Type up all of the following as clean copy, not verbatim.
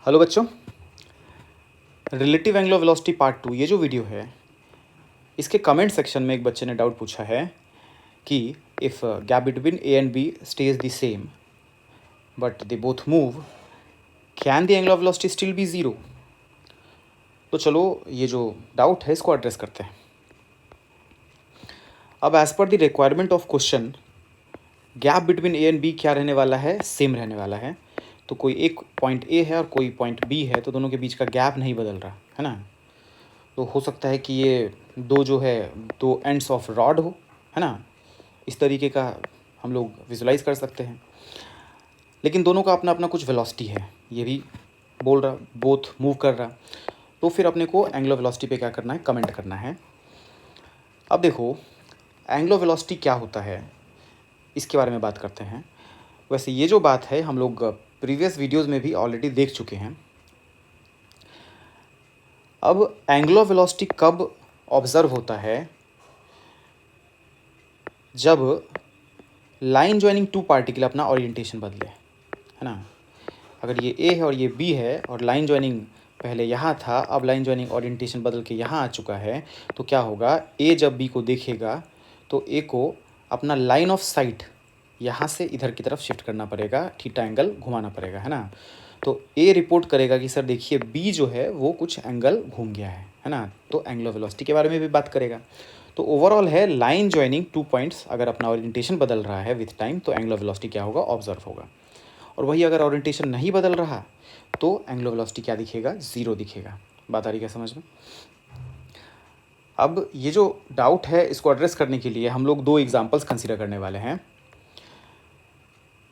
Hello बच्चों, relative angular velocity part 2 ये जो वीडियो है इसके कमेंट सेक्शन में एक बच्चे ने डाउट पूछा है कि if gap between A and B stays the same but they both move, can the angular velocity still be zero. तो चलो ये जो डाउट है इसको एड्रेस करते हैं। अब as per the requirement of question gap between A and B क्या रहने वाला है, सेम रहने वाला है। तो कोई एक पॉइंट ए है और कोई पॉइंट बी है, तो दोनों के बीच का गैप नहीं बदल रहा है ना। तो हो सकता है कि ये दो जो है दो एंड्स ऑफ रॉड हो, है ना, इस तरीके का हम लोग विजुलाइज कर सकते हैं। लेकिन दोनों का अपना अपना कुछ वेलोसिटी है, ये भी बोल रहा बोथ मूव कर रहा। तो फिर अपने को एंगुलर वेलोसिटी पे क्या करना है, कमेंट करना है। अब देखो एंगुलर वेलोसिटी क्या होता है इसके बारे में बात करते हैं। वैसे ये जो बात है हम लोग प्रीवियस वीडियोज़ में भी ऑलरेडी देख चुके हैं। अब एंगुलर वेलोसिटी कब ऑब्ज़र्व होता है, जब लाइन ज्वाइनिंग टू पार्टिकल अपना ओरिएंटेशन बदले, है ना। अगर ये ए है और ये बी है और लाइन ज्वाइनिंग पहले यहाँ था, अब लाइन ज्वाइनिंग ओरिएंटेशन बदल के यहाँ आ चुका है, तो क्या होगा, ए जब बी को देखेगा तो ए को अपना लाइन ऑफ साइट यहाँ से इधर की तरफ शिफ्ट करना पड़ेगा, थीटा एंगल घुमाना पड़ेगा, है ना। तो ए रिपोर्ट करेगा कि सर देखिए बी जो है वो कुछ एंगल घूम गया है ना। तो एंगुलर वेलोसिटी के बारे में भी बात करेगा। तो ओवरऑल है लाइन ज्वाइनिंग टू पॉइंट्स अगर अपना ओरिएंटेशन बदल रहा है विथ टाइम तो एंगुलर वेलोसिटी क्या होगा, ऑब्जर्व होगा। और वही अगर ओरिएंटेशन नहीं बदल रहा तो एंगुलर वेलोसिटी क्या दिखेगा, ज़ीरो दिखेगा। बात आ रही क्या समझ में। अब ये जो डाउट है इसको एड्रेस करने के लिए हम लोग दो एग्जांपल्स कंसीडर करने वाले हैं,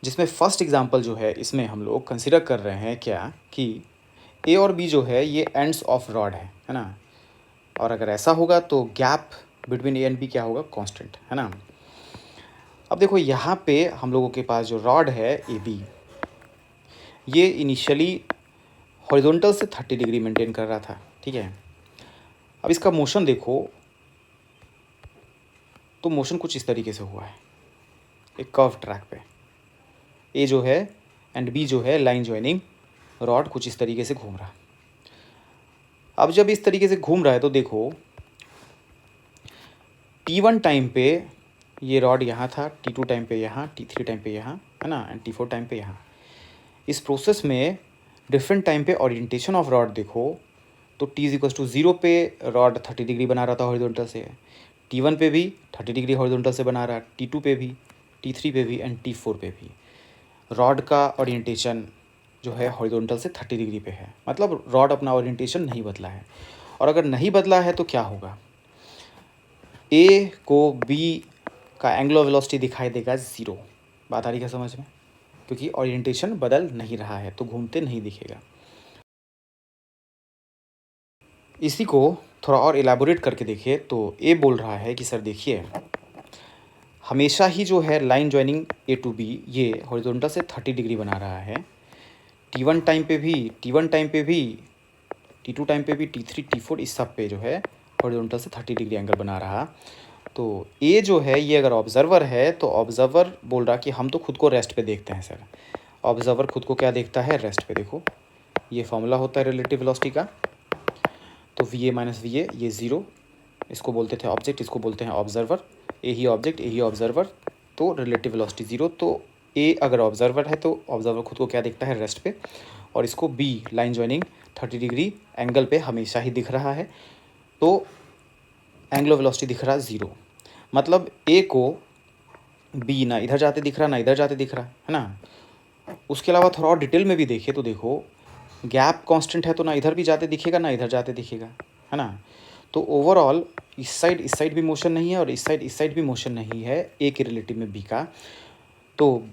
जिसमें फर्स्ट एग्जांपल जो है इसमें हम लोग कंसीडर कर रहे हैं क्या कि ए और बी जो है ये एंड्स ऑफ रॉड है ना। और अगर ऐसा होगा तो gap between A and B क्या होगा, कांस्टेंट, है ना। अब देखो यहाँ पे हम लोगों के पास जो रॉड है ए बी, ये इनिशियली हॉरिजॉन्टल से 30 डिग्री मेंटेन कर रहा था, ठीक है। अब इसका मोशन देखो तो मोशन कुछ इस तरीके से हुआ है, एक कर्व ट्रैक पे। ए जो है एंड बी जो है लाइन ज्वाइनिंग रॉड कुछ इस तरीके से घूम रहा है। अब जब इस तरीके से घूम रहा है तो देखो T1 टाइम पे ये रॉड यहाँ था, T2 टाइम पे यहाँ, T3 टाइम पे यहाँ, है ना, एंड T4 टाइम पे यहाँ। इस प्रोसेस में डिफरेंट टाइम पे ओरिएंटेशन ऑफ रॉड देखो तो T=0 पे रॉड 30 डिग्री बना रहा था हॉरिजॉन्टल से, T1 पे भी 30 डिग्री हॉरिजॉन्टल से बना रहा, T2 पे भी, T3 पे भी एंड T4 पे भी रॉड का ओरिएंटेशन जो है हॉरिजॉन्टल से 30 डिग्री पे है। मतलब रॉड अपना ओरिएंटेशन नहीं बदला है। और अगर नहीं बदला है तो क्या होगा, ए को बी का एंगुलर वेलोसिटी दिखाई देगा ज़ीरो। बात आ रही है समझ में, क्योंकि ओरिएंटेशन बदल नहीं रहा है तो घूमते नहीं दिखेगा। इसी को थोड़ा और एलैबोरेट करके देखिए तो ए बोल रहा है कि सर देखिए हमेशा ही जो है line joining A to B ये हॉरिजॉन्टल से 30 डिग्री बना रहा है। T1 टाइम पे भी, T1 टाइम पे भी, T2 टाइम पे भी, T3 T4 इस सब पे जो है हॉरिजॉन्टल से 30 डिग्री एंगल बना रहा। तो ए जो है ये अगर ऑब्जर्वर है तो ऑब्जर्वर बोल रहा कि हम तो खुद को रेस्ट पे देखते हैं सर। ऑब्जर्वर खुद को क्या देखता है, रेस्ट पे। देखो ये फॉर्मूला होता है रिलेटिव वेलोसिटी का, तो V A minus V A ये ज़ीरो, इसको बोलते थे ऑब्जेक्ट, इसको बोलते हैं ऑब्जर्वर। ए ही ऑब्जेक्ट, ए ही ऑब्जर्वर, तो रिलेटिव वेलोसिटी ज़ीरो। तो ए अगर ऑब्जर्वर है तो ऑब्जर्वर खुद को क्या देखता है, रेस्ट पे। और इसको B line joining 30 degree angle पे हमेशा ही दिख रहा है, तो एंगुलर वेलोसिटी दिख रहा है ज़ीरो। मतलब ए को बी ना इधर जाते दिख रहा ना इधर जाते दिख रहा है ना। उसके अलावा थोड़ा और डिटेल में भी देखें तो देखो गैप कांस्टेंट है तो ना इधर भी जाते दिखेगा ना इधर जाते दिखेगा, है ना। तो ओवरऑल इस साइड भी मोशन नहीं है और इस साइड भी मोशन नहीं है ए के रिलेटिव में बी का। तो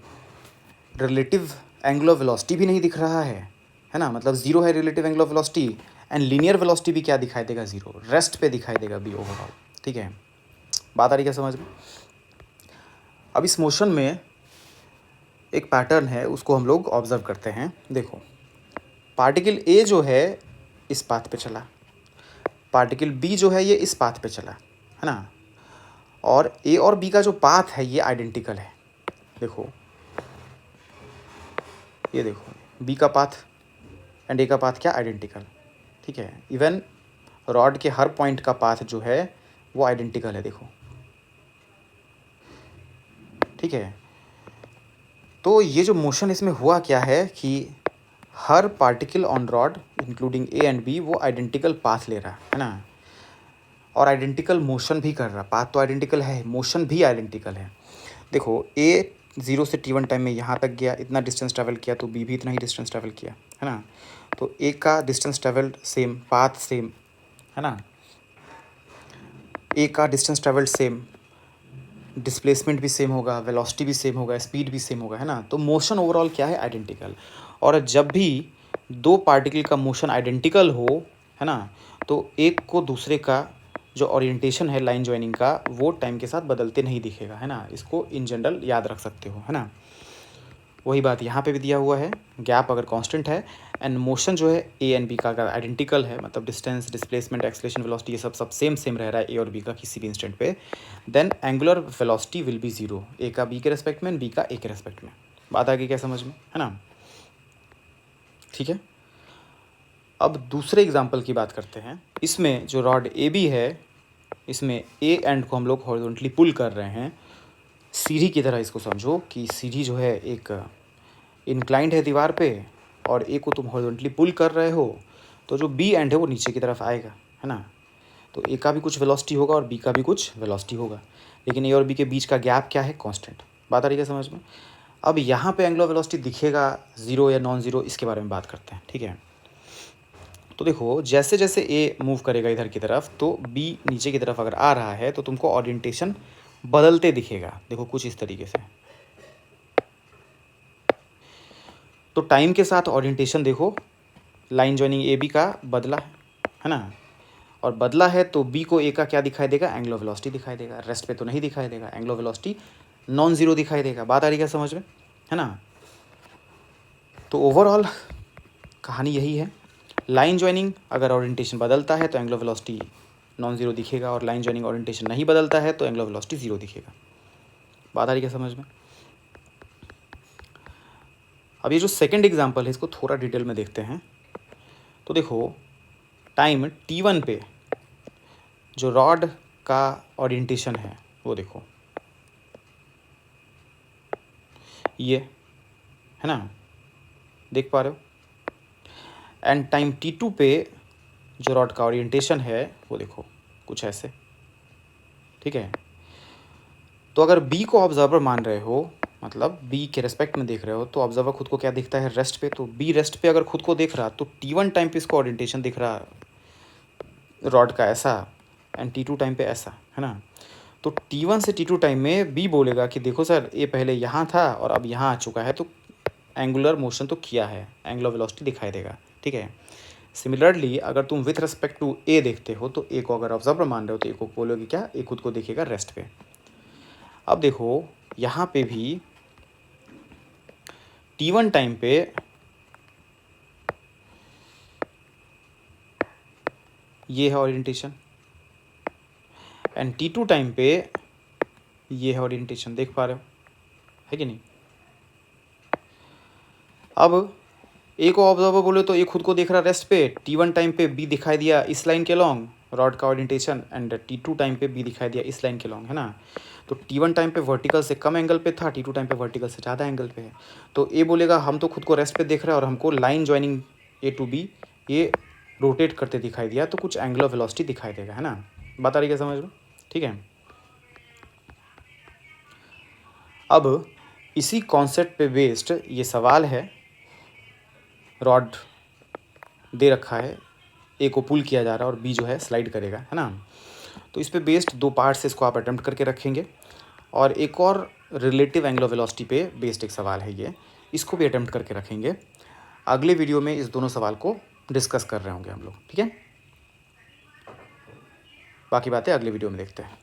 रिलेटिव एंगुलर वेलोसिटी भी नहीं दिख रहा है ना। मतलब ज़ीरो है relative angular velocity and linear velocity भी क्या दिखाई देगा, ज़ीरो, रेस्ट पे दिखाई देगा बी ओवरऑल, ठीक है। बात आ रही क्या समझ में। अब इस मोशन में एक पैटर्न है उसको हम लोग ऑब्जर्व करते हैं। देखो पार्टिकल ए जो है इस पाथ पे चला, पार्टिकल बी जो है ये इस पाथ पे चला, है ना। और ए और बी का जो पाथ है ये आइडेंटिकल है। देखो ये देखो बी का पाथ एंड ए का पाथ क्या, आइडेंटिकल। ठीक है, इवन रॉड के हर पॉइंट का पाथ जो है वो आइडेंटिकल है, देखो। ठीक है, तो ये जो मोशन इसमें हुआ क्या है कि हर particle on rod including A and B वो आइडेंटिकल पाथ ले रहा है ना, और आइडेंटिकल मोशन भी कर रहा। पाथ तो आइडेंटिकल है, मोशन भी आइडेंटिकल है। देखो ए 0 से t1 टाइम में यहाँ तक गया, इतना डिस्टेंस ट्रैवल किया, तो बी भी इतना ही डिस्टेंस ट्रैवल किया, है ना। तो ए का distance travelled same, path same, है ना। ए का डिस्टेंस ट्रैवल्ड सेम, डिस्प्लेसमेंट भी सेम होगा, वेलोसिटी भी सेम होगा, स्पीड भी सेम होगा, है ना। तो मोशन ओवरऑल क्या है, आइडेंटिकल। और जब भी दो पार्टिकल का मोशन आइडेंटिकल हो, है ना, तो एक को दूसरे का जो ओरिएंटेशन है लाइन ज्वाइनिंग का वो टाइम के साथ बदलते नहीं दिखेगा, है ना। इसको इन जनरल याद रख सकते हो, है ना। वही बात यहाँ पे भी दिया हुआ है, गैप अगर कांस्टेंट है एंड मोशन जो है ए एंड बी का अगर आइडेंटिकल है, मतलब डिस्टेंस, डिस्प्लेसमेंट, एक्सेलरेशन, वेलोसिटी ये सब सेम रह रहा है ए और बी का किसी भी इंस्टेंट पे, then angular velocity will be zero, A का बी के रेस्पेक्ट में, बी का ए के रेस्पेक्ट में। बात आ गई क्या समझ में, है ना। ठीक है, अब दूसरे एग्जाम्पल की बात करते हैं। इसमें जो रॉड ए बी है, इसमें ए एंड को हम लोग हॉरिजॉन्टली पुल कर रहे हैं, सीढ़ी की तरह इसको समझो कि सीढ़ी जो है एक इंक्लाइंड है दीवार पे, और ए को तुम हॉरिजॉन्टली पुल कर रहे हो, तो जो बी एंड है वो नीचे की तरफ आएगा, है ना। तो ए का भी कुछ वेलोसिटी होगा और बी का भी कुछ वेलोसिटी होगा, लेकिन ए और बी के बीच का गैप क्या है, कांस्टेंट। बात आ रही है समझ में। अब यहाँ पे एंगुलर वेलोसिटी दिखेगा ज़ीरो या नॉन ज़ीरो, इसके बारे में बात करते हैं। ठीक है, तो देखो जैसे जैसे ए मूव करेगा इधर की तरफ, तो बी नीचे की तरफ अगर आ रहा है तो तुमको ओरिएंटेशन बदलते दिखेगा, देखो कुछ इस तरीके से। तो टाइम के साथ ओरिएंटेशन देखो, लाइन जॉइनिंग ए बी का बदला है ना, और बदला है तो बी को ए का क्या दिखाई देगा, एंगुलर वेलोसिटी दिखाई देगा, रेस्ट पे तो नहीं दिखाई देगा, एंगुलर वेलोसिटी नॉन ज़ीरो दिखाई देगा। बात आ रही है समझ में, है ना। तो ओवरऑल कहानी यही है, लाइन जॉइनिंग अगर ओरिएंटेशन बदलता है तो एंगुलर वेलोसिटी नॉन ज़ीरो दिखेगा, और लाइन जॉइनिंग ओरिएंटेशन नहीं बदलता है तो एंगुलर वेलोसिटी ज़ीरो दिखेगा। बात आ रही है समझ में। अब ये जो सेकंड एग्जांपल है इसको थोड़ा डिटेल में देखते हैं। तो देखो टाइम t1 पे जो रॉड का ओरिएंटेशन है वो देखो ये, है ना, देख पा रहे हो। एंड टाइम t2 पे जो रॉड का ओरिएंटेशन है वो देखो कुछ ऐसे। ठीक है, तो अगर b को ऑब्जर्वर मान रहे हो, मतलब b के रेस्पेक्ट में देख रहे हो, तो ऑब्जर्वर खुद को क्या दिखता है, रेस्ट पे। तो b रेस्ट पे अगर खुद को देख रहा तो t1 टाइम पे इसको ओरिएंटेशन दिख रहा रॉड का ऐसा, एंड t2 टाइम पे ऐसा, है ना। तो t1 से t2 टाइम में b बोलेगा कि देखो सर ये पहले यहाँ था और अब यहाँ आ चुका है, तो एंगुलर मोशन तो किया है, एंगुलर वेलोसिटी दिखाई देगा। ठीक है, सिमिलरली अगर तुम विथ रिस्पेक्ट टू ए देखते हो तो ए को अगर ऑब्जर्वर मान रहे हो तो ए को बोलोगे क्या, ए खुद को देखेगा रेस्ट पे। अब देखो यहाँ पे भी t1 टाइम पे ये है ओरिएंटेशन, एंड t2 टाइम पे ये है ओरिएंटेशन, देख पा रहे हो है कि नहीं। अब ए को ऑब्जर्वर बोले तो ए खुद को देख रहा रेस्ट पे, t1 टाइम पे बी दिखाई दिया इस लाइन के लॉन्ग रॉड का ओरिएंटेशन, एंड t2 टाइम पे बी दिखाई दिया इस लाइन के लॉन्ग, है ना। तो t1 टाइम पे वर्टिकल से कम एंगल पे था, t2 टाइम पे वर्टिकल से ज़्यादा एंगल पे है। तो ए बोलेगा हम तो खुद को रेस्ट पे देख रहे हैं और हमको line joining A to B ये रोटेट करते दिखाई दिया, तो कुछ एंगुलर वेलोसिटी दिखाई देगा, है ना। बता रही है समझ लो। ठीक है, अब इसी कॉन्सेप्ट पे बेस्ड ये सवाल है, रॉड दे रखा है, ए को पुल किया जा रहा है और बी जो है स्लाइड करेगा, है ना। तो इस पे बेस्ड दो पार्ट से इसको आप अटेम्प्ट करके रखेंगे, और एक और रिलेटिव एंगुलर वेलोसिटी पे बेस्ड एक सवाल है ये, इसको भी अटेम्प्ट करके रखेंगे। अगले वीडियो में इस दोनों सवाल को डिस्कस कर रहे होंगे हम लोग। ठीक है, बाकी बातें अगले वीडियो में देखते हैं।